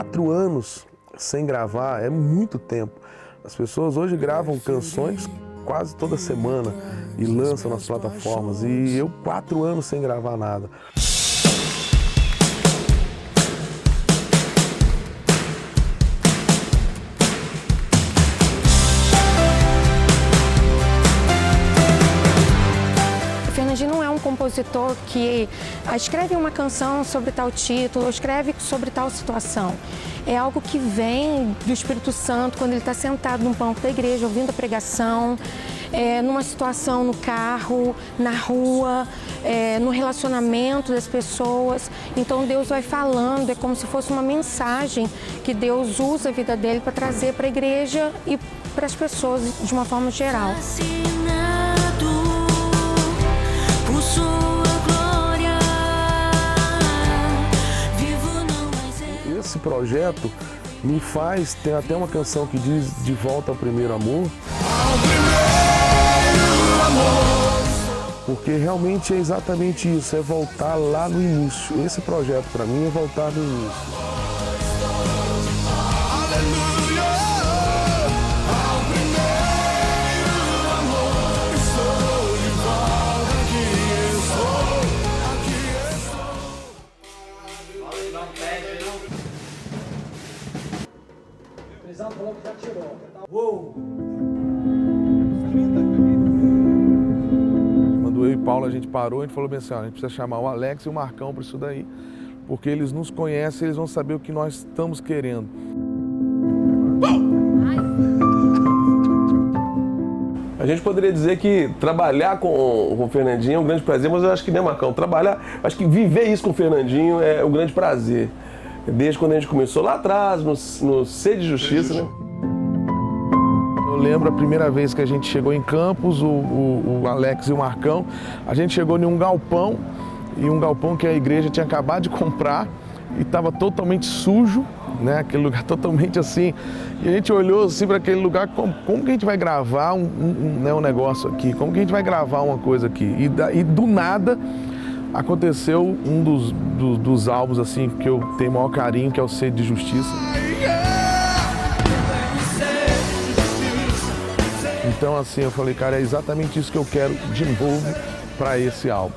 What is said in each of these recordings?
4 anos sem gravar é muito tempo. As pessoas hoje gravam canções quase toda semana e lançam nas plataformas. E eu 4 anos sem gravar nada. Fernandinho não é um compositor que escreve uma canção sobre tal título, ou escreve sobre tal situação. É algo que vem do Espírito Santo quando ele está sentado num banco da igreja, ouvindo a pregação, numa situação no carro, na rua, no relacionamento das pessoas. Então Deus vai falando, é como se fosse uma mensagem que Deus usa a vida dele para trazer para a igreja e para as pessoas de uma forma geral. Esse projeto me faz, tem até uma canção que diz De Volta ao Primeiro Amor. Porque realmente é exatamente isso, é voltar lá no início. Esse projeto para mim é voltar no início. Quando eu e Paulo a gente parou, a gente falou bem assim, ó, a gente precisa chamar o Alex e o Marcão para isso daí, porque eles nos conhecem, eles vão saber o que nós estamos querendo. A gente poderia dizer que trabalhar com o Fernandinho é um grande prazer, mas eu acho que, né, Marcão, acho que viver isso com o Fernandinho é um grande prazer. Desde quando a gente começou lá atrás, no Sede Justiça, né? Eu lembro a primeira vez que a gente chegou em Campos, o Alex e o Marcão, a gente chegou em um galpão, e um galpão que a igreja tinha acabado de comprar e estava totalmente sujo, né? Aquele lugar totalmente assim, e a gente olhou assim para aquele lugar, como que a gente vai gravar um negócio aqui, como que a gente vai gravar uma coisa aqui, e do nada aconteceu um dos álbuns assim que eu tenho o maior carinho, que é o Sede de Justiça. Então assim, eu falei, cara, é exatamente isso que eu quero de novo para esse álbum.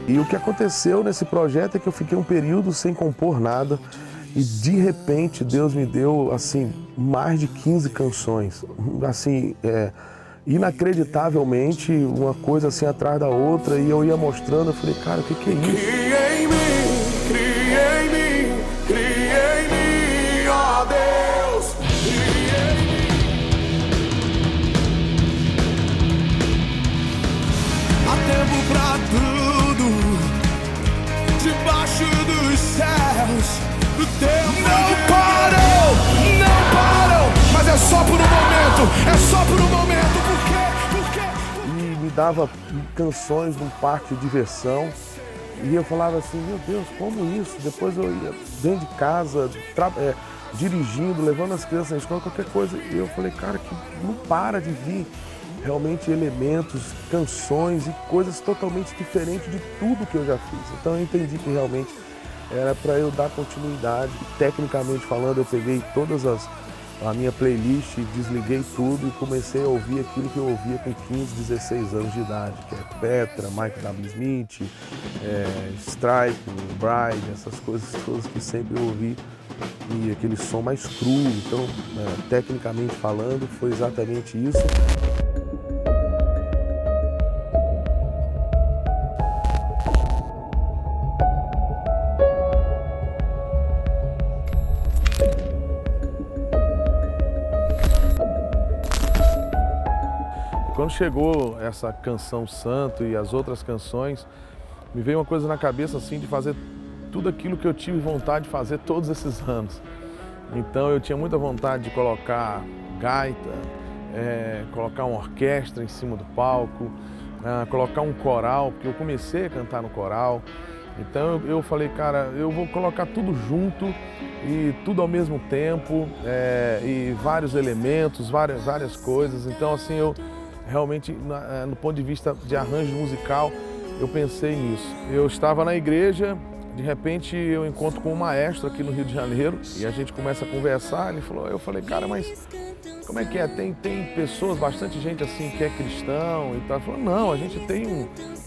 E o que aconteceu nesse projeto é que eu fiquei um período sem compor nada e de repente Deus me deu assim mais de 15 canções, assim, inacreditavelmente, uma coisa assim atrás da outra, e eu ia mostrando, eu falei, cara, o que é isso? Cria em mim, ó Deus, cria em mim. Há tempo pra tudo, debaixo dos céus, do tempo não param, mas é só por um momento, por quê? E me dava canções num parque de diversão, e eu falava assim, meu Deus, como isso? Depois eu ia dentro de casa, dirigindo, levando as crianças na escola, qualquer coisa, e eu falei, cara, que não para de vir realmente elementos, canções e coisas totalmente diferentes de tudo que eu já fiz. Então eu entendi que realmente era para eu dar continuidade. Tecnicamente falando, eu peguei a minha playlist, desliguei tudo e comecei a ouvir aquilo que eu ouvia com 15, 16 anos de idade, que é Petra, Michael W. Smith, Strike, Bride, essas coisas todas que sempre eu ouvi, e aquele som mais cru. Então, tecnicamente falando, foi exatamente isso. Quando chegou essa canção Santo e as outras canções, me veio uma coisa na cabeça assim de fazer tudo aquilo que eu tive vontade de fazer todos esses anos. Então eu tinha muita vontade de colocar gaita, colocar uma orquestra em cima do palco, colocar um coral, porque eu comecei a cantar no coral. Então eu falei, cara, eu vou colocar tudo junto e tudo ao mesmo tempo, e vários elementos, várias coisas. Então assim, eu realmente, no ponto de vista de arranjo musical, eu pensei nisso. Eu estava na igreja, de repente eu encontro com um maestro aqui no Rio de Janeiro e a gente começa a conversar. Eu falei, cara, mas como é que é? Tem pessoas, bastante gente assim que é cristão e tal. Ele falou, não, a gente tem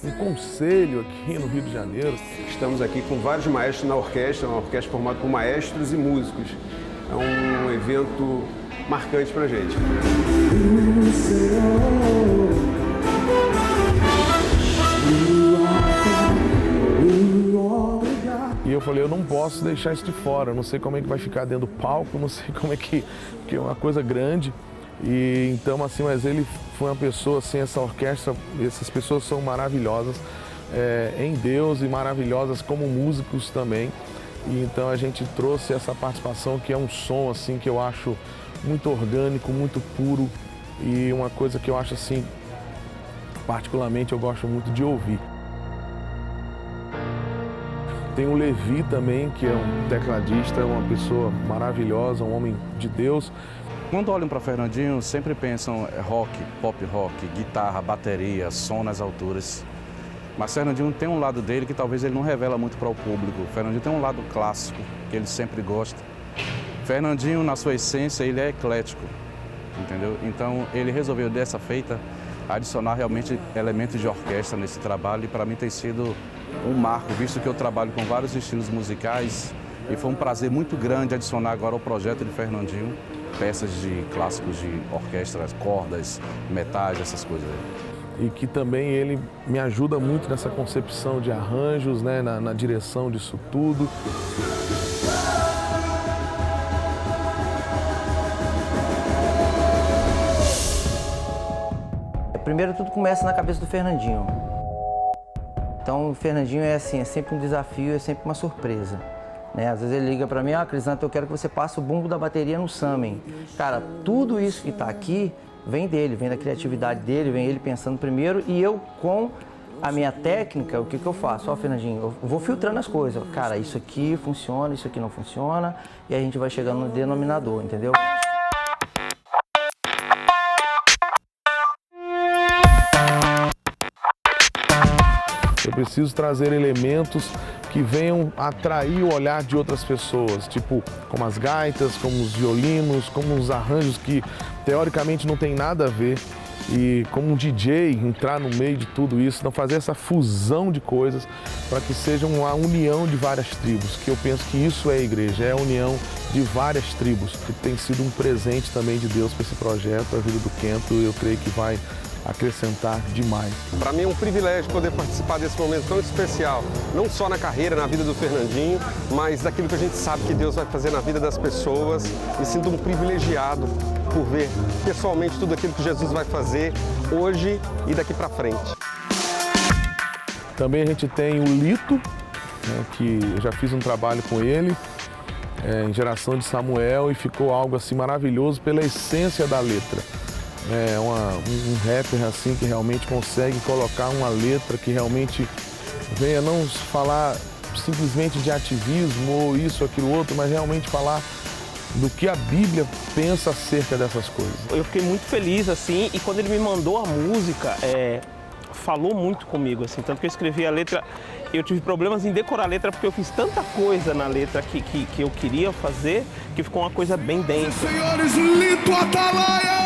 um conselho aqui no Rio de Janeiro. Estamos aqui com vários maestros na orquestra, uma orquestra formada por maestros e músicos. É um evento marcante pra gente. E eu falei, eu não posso deixar isso de fora, eu não sei como é que vai ficar dentro do palco, não sei como é que é uma coisa grande. E então, assim, mas ele foi uma pessoa, assim, essa orquestra, essas pessoas são maravilhosas em Deus e maravilhosas como músicos também. E então a gente trouxe essa participação que é um som, assim, que eu acho muito orgânico, muito puro e uma coisa que eu acho, assim, particularmente eu gosto muito de ouvir. Tem o Levi também, que é um tecladista, uma pessoa maravilhosa, um homem de Deus. Quando olham para Fernandinho, sempre pensam rock, pop rock, guitarra, bateria, som nas alturas. Mas Fernandinho tem um lado dele que talvez ele não revela muito para o público. Fernandinho tem um lado clássico, que ele sempre gosta. Fernandinho, na sua essência, ele é eclético, entendeu? Então, ele resolveu, dessa feita, adicionar realmente elementos de orquestra nesse trabalho e para mim tem sido um marco, visto que eu trabalho com vários estilos musicais e foi um prazer muito grande adicionar agora ao projeto de Fernandinho peças de clássicos de orquestra, cordas, metais, essas coisas aí. E que também ele me ajuda muito nessa concepção de arranjos, né, na direção disso tudo. Primeiro tudo começa na cabeça do Fernandinho. Então o Fernandinho é assim, é sempre um desafio, é sempre uma surpresa. Né? Às vezes ele liga para mim, Crisanto, eu quero que você passe o bumbo da bateria no Samen. Cara, tudo isso que está aqui vem dele, vem da criatividade dele, vem ele pensando primeiro e eu com a minha técnica, o que eu faço? Ó, Fernandinho, eu vou filtrando as coisas. Cara, isso aqui funciona, isso aqui não funciona e a gente vai chegando no denominador, entendeu? Eu preciso trazer elementos que venham atrair o olhar de outras pessoas, tipo como as gaitas, como os violinos, como os arranjos que teoricamente não tem nada a ver. E como um DJ entrar no meio de tudo isso, então fazer essa fusão de coisas para que seja uma união de várias tribos, que eu penso que isso é a igreja, é a união de várias tribos, que tem sido um presente também de Deus para esse projeto, a vida do Kento, eu creio que vai acrescentar demais. Para mim é um privilégio poder participar desse momento tão especial, não só na carreira, na vida do Fernandinho, mas daquilo que a gente sabe que Deus vai fazer na vida das pessoas. Me sinto um privilegiado por ver pessoalmente tudo aquilo que Jesus vai fazer hoje e daqui para frente. Também a gente tem o Lito, né, que eu já fiz um trabalho com ele, em Geração de Samuel, e ficou algo assim maravilhoso pela essência da letra. É um rapper assim que realmente consegue colocar uma letra que realmente venha não falar simplesmente de ativismo ou isso, aquilo, outro, mas realmente falar do que a Bíblia pensa acerca dessas coisas. Eu fiquei muito feliz assim e quando ele me mandou a música, falou muito comigo, assim, tanto que eu escrevi a letra, eu tive problemas em decorar a letra porque eu fiz tanta coisa na letra que eu queria fazer que ficou uma coisa bem densa. Senhores, Lito Atalaia!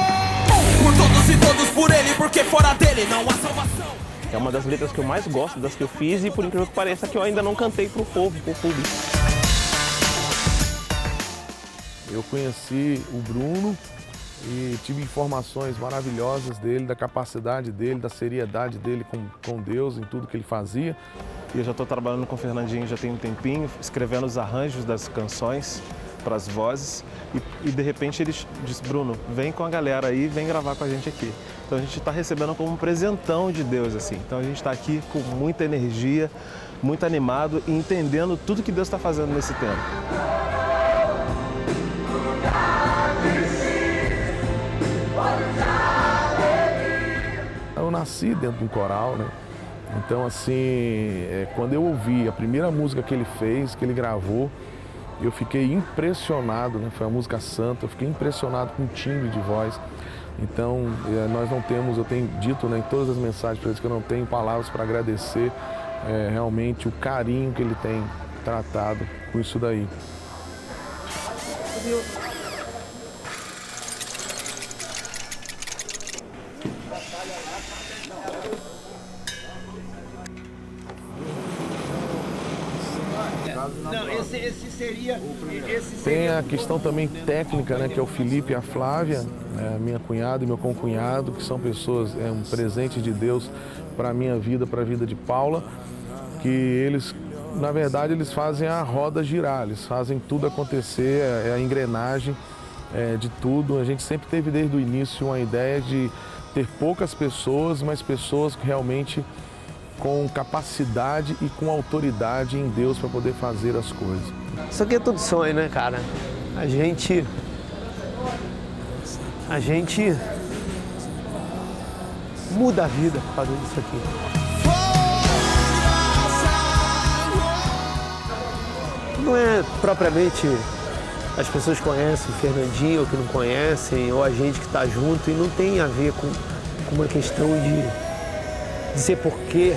Por todos e todos por ele, porque fora dele não há salvação. É uma das letras que eu mais gosto, das que eu fiz e por incrível que pareça que eu ainda não cantei pro povo, pro público. Eu conheci o Bruno e tive informações maravilhosas dele, da capacidade dele, da seriedade dele com Deus em tudo que ele fazia. E eu já estou trabalhando com o Fernandinho já tem um tempinho, escrevendo os arranjos das canções para as vozes e de repente ele disse, Bruno, vem com a galera aí, vem gravar com a gente aqui. Então a gente está recebendo como um presentão de Deus, assim. Então a gente está aqui com muita energia, muito animado e entendendo tudo que Deus está fazendo nesse tempo. Eu nasci dentro de um coral, né? Então, assim, quando eu ouvi a primeira música que ele fez, que ele gravou, eu fiquei impressionado, né? Foi uma música santa, eu fiquei impressionado com o timbre de voz Então, nós não temos, eu tenho dito, né, em todas as mensagens para eles que eu não tenho palavras para agradecer realmente o carinho que ele tem tratado com isso daí. Tem a questão também técnica, né, que é o Felipe e a Flávia, minha cunhada e meu concunhado, que são pessoas, um presente de Deus para a minha vida, para a vida de Paula, que eles, na verdade, eles fazem a roda girar, eles fazem tudo acontecer, é a engrenagem de tudo. A gente sempre teve desde o início uma ideia de ter poucas pessoas, mas pessoas que realmente com capacidade e com autoridade em Deus para poder fazer as coisas. Isso aqui é tudo sonho, né, cara? A gente muda a vida por causa disso aqui. Não é propriamente as pessoas que conhecem o Fernandinho ou que não conhecem, ou a gente que está junto, e não tem a ver com uma questão de dizer por que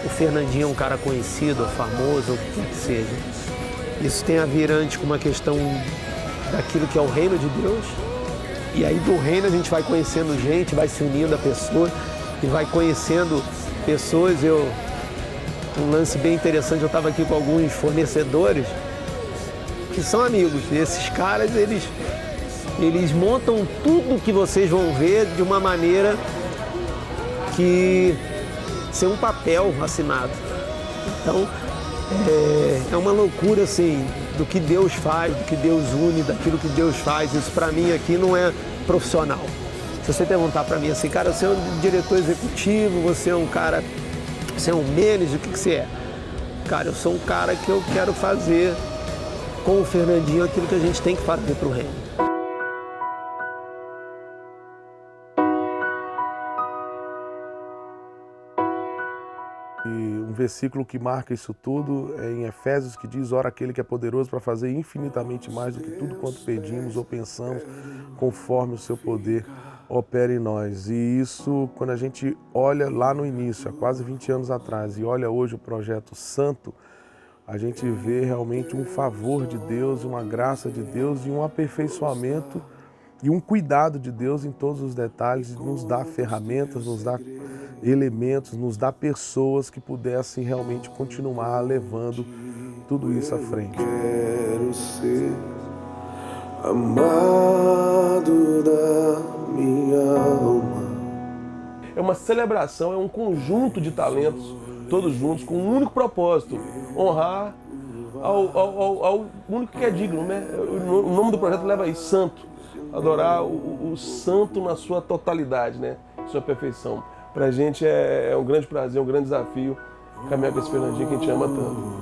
o Fernandinho é um cara conhecido, ou famoso, ou o que quer que seja. Isso tem a ver antes com uma questão daquilo que é o reino de Deus. E aí do reino a gente vai conhecendo gente, vai se unindo a pessoa e vai conhecendo pessoas. Um lance bem interessante, eu estava aqui com alguns fornecedores que são amigos. E esses caras, eles montam tudo que vocês vão ver de uma maneira que ser um papel assinado. Então, é uma loucura, assim, do que Deus faz, do que Deus une, daquilo que Deus faz. Isso, para mim, aqui não é profissional. Se você perguntar para mim assim, cara, você é um diretor executivo, você é um cara, você é um manager, o que você é? Cara, eu sou um cara que eu quero fazer com o Fernandinho aquilo que a gente tem que fazer para o reino. E um versículo que marca isso tudo é em Efésios, que diz: ora aquele que é poderoso para fazer infinitamente mais do que tudo quanto pedimos ou pensamos, conforme o seu poder opera em nós. E isso, quando a gente olha lá no início, há quase 20 anos atrás, e olha hoje o Projeto Santo, a gente vê realmente um favor de Deus, uma graça de Deus e um aperfeiçoamento e um cuidado de Deus em todos os detalhes, nos dá ferramentas, nos dá elementos, nos dá pessoas que pudessem realmente continuar levando tudo isso à frente. Quero ser amado da minha alma. É uma celebração, é um conjunto de talentos, todos juntos, com um único propósito: honrar ao único que é digno, né? O nome do projeto leva aí, Santo. Adorar o santo na sua totalidade, né? Sua perfeição. Pra gente é um grande prazer, um grande desafio caminhar com esse Fernandinho que a gente ama tanto.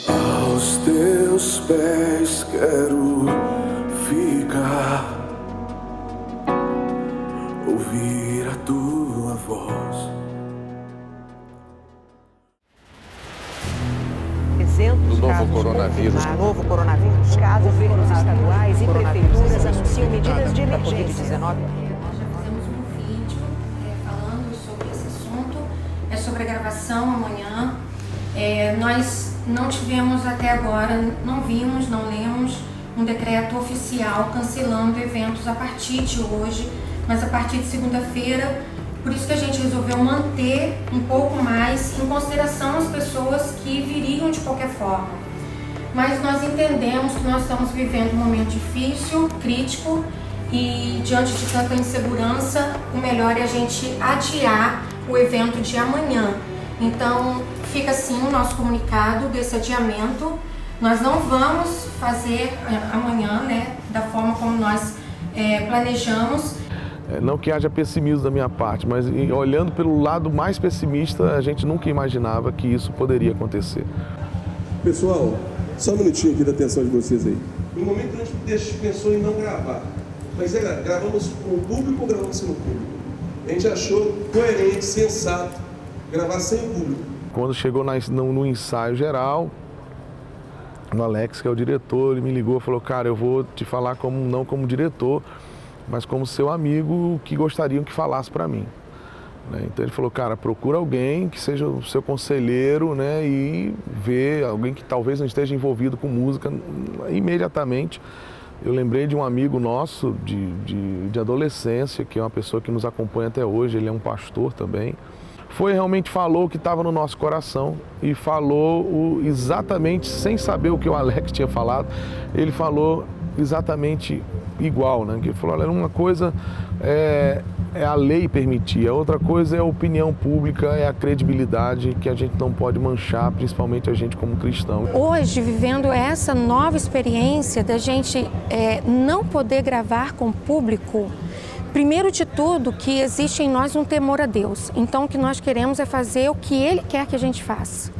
Aos teus pés quero ficar, ouvir a tua voz. Do novo coronavírus. Novo coronavírus. Casos, governos estaduais e prefeituras anunciam medidas de emergência. Nós já fizemos um vídeo falando sobre esse assunto, sobre a gravação amanhã. Nós não tivemos até agora, não vimos, não lemos um decreto oficial cancelando eventos a partir de hoje, mas a partir de segunda-feira. Por isso que a gente resolveu manter um pouco mais em consideração as pessoas que viriam de qualquer forma. Mas nós entendemos que nós estamos vivendo um momento difícil, crítico, e diante de tanta insegurança, o melhor é a gente adiar o evento de amanhã. Então, fica assim o nosso comunicado desse adiamento. Nós não vamos fazer amanhã, né, da forma como nós planejamos. Não que haja pessimismo da minha parte, mas olhando pelo lado mais pessimista, a gente nunca imaginava que isso poderia acontecer. Pessoal, só um minutinho aqui da atenção de vocês aí. No momento a gente pensou em não gravar, mas gravamos com o público ou gravamos sem o público? A gente achou coerente, sensato, gravar sem o público. Quando chegou no ensaio geral, O Alex, que é o diretor, ele me ligou e falou, cara, eu vou te falar não como diretor, mas como seu amigo que gostariam que falasse para mim. Então ele falou, cara, procura alguém que seja o seu conselheiro, né, e vê alguém que talvez não esteja envolvido com música. Imediatamente eu lembrei de um amigo nosso de adolescência, que é uma pessoa que nos acompanha até hoje, ele é um pastor também. Realmente falou o que estava no nosso coração e falou exatamente, sem saber o que o Alex tinha falado, ele falou exatamente igual, né? Que ele falou, olha, uma coisa é a lei permitir, a outra coisa é a opinião pública, é a credibilidade que a gente não pode manchar, principalmente a gente como cristão. Hoje, vivendo essa nova experiência da gente não poder gravar com o público, primeiro de tudo, que existe em nós um temor a Deus. Então, o que nós queremos é fazer o que Ele quer que a gente faça.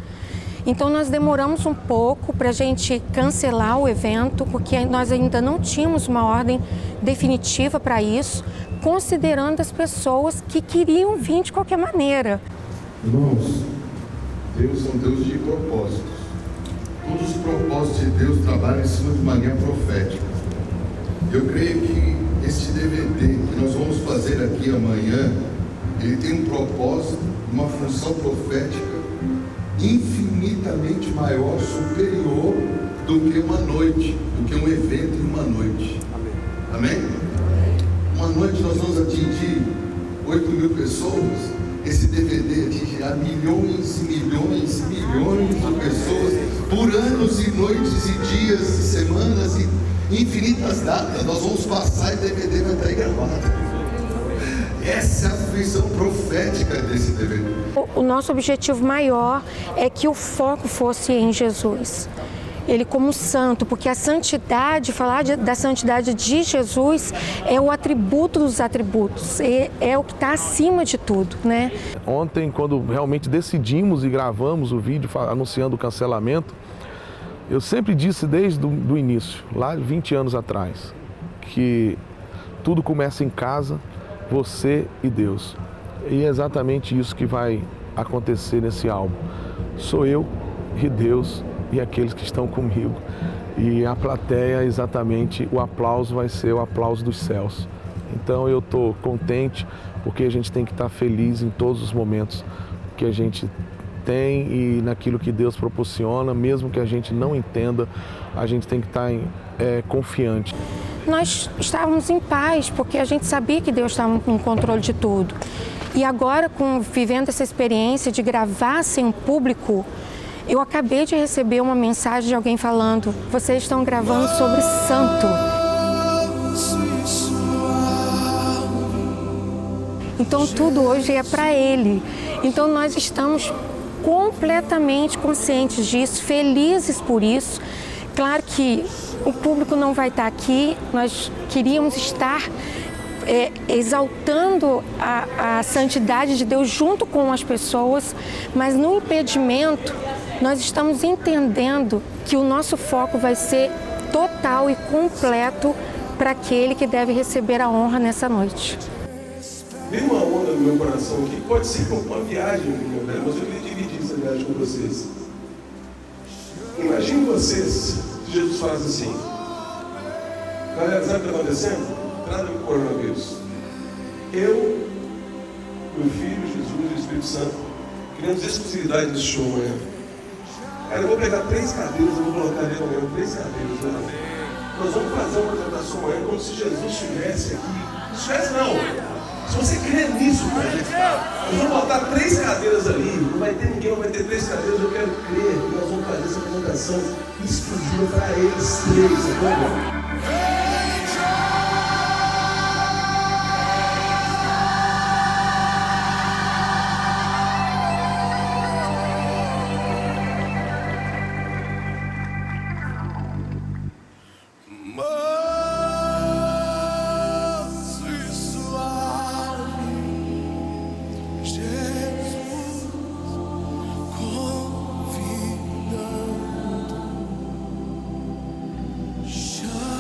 Então, nós demoramos um pouco para a gente cancelar o evento, porque nós ainda não tínhamos uma ordem definitiva para isso, considerando as pessoas que queriam vir de qualquer maneira. Irmãos, Deus é um Deus de propósitos. Todos os propósitos de Deus trabalham em cima de maneira profética. Eu creio que este DVD que nós vamos fazer aqui amanhã, ele tem um propósito, uma função profética infinitamente maior, superior do que uma noite, do que um evento em uma noite. Amém? Uma noite nós vamos atingir 8.000 pessoas. Esse DVD atingirá milhões e milhões e milhões de pessoas por anos e noites e dias e semanas e infinitas datas. Nós vamos passar e o DVD vai estar aí gravado. Essa é a visão profética desse DVD. O nosso objetivo maior é que o foco fosse em Jesus. Ele como santo, porque a santidade, falar da santidade de Jesus é o atributo dos atributos, é o que está acima de tudo, né? Ontem, quando realmente decidimos e gravamos o vídeo anunciando o cancelamento, eu sempre disse desde o início, lá 20 anos atrás, que tudo começa em casa, você e Deus. E é exatamente isso que vai acontecer nesse álbum. Sou eu e Deus e aqueles que estão comigo. E a plateia, exatamente, o aplauso vai ser o aplauso dos céus. Então eu estou contente, porque a gente tem que estar feliz em todos os momentos que a gente tem e naquilo que Deus proporciona, mesmo que a gente não entenda, a gente tem que estar confiante. Nós estávamos em paz, porque a gente sabia que Deus estava no controle de tudo. E agora, vivendo essa experiência de gravar sem um público, eu acabei de receber uma mensagem de alguém falando: vocês estão gravando sobre santo. Então tudo hoje é para Ele. Então nós estamos completamente conscientes disso, felizes por isso. Claro que o público não vai estar aqui, nós queríamos estar exaltando a santidade de Deus junto com as pessoas, mas no impedimento nós estamos entendendo que o nosso foco vai ser total e completo para aquele que deve receber a honra nessa noite. Veio uma onda no meu coração que pode ser uma viagem, mas eu queria dividir essa viagem com vocês. Imagine vocês, se Jesus faz assim: galera, sabe o que está acontecendo? Nada com o coronavírus. Eu, meu filho, Jesus e o Espírito Santo criamos exclusividade nesse show amanhã. Cara, eu vou pegar 3 cadeiras, eu vou colocar ali amanhã 3 cadeiras. Né? Nós vamos fazer uma apresentação amanhã como se Jesus estivesse aqui. Estivesse não! Se você crê nisso, cara, nós vamos botar 3 cadeiras ali, não vai ter ninguém, não vai ter 3 cadeiras, eu quero crer que nós vamos fazer essa apresentação exclusiva para eles 3, agora. Shine.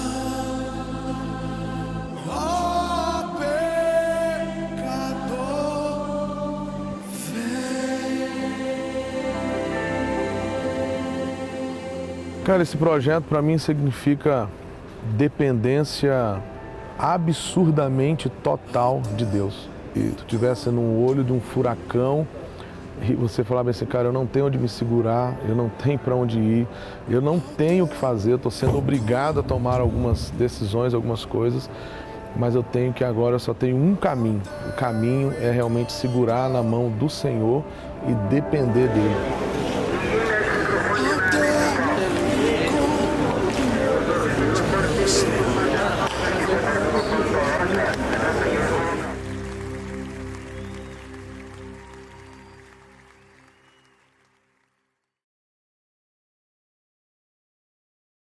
Cara, esse projeto para mim significa dependência absurdamente total de Deus. E tu estivesse no olho de um furacão e você falava assim, cara, eu não tenho onde me segurar, eu não tenho para onde ir, eu não tenho o que fazer, eu estou sendo obrigado a tomar algumas decisões, algumas coisas, mas eu tenho que agora, eu só tenho um caminho. O caminho é realmente segurar na mão do Senhor e depender dele.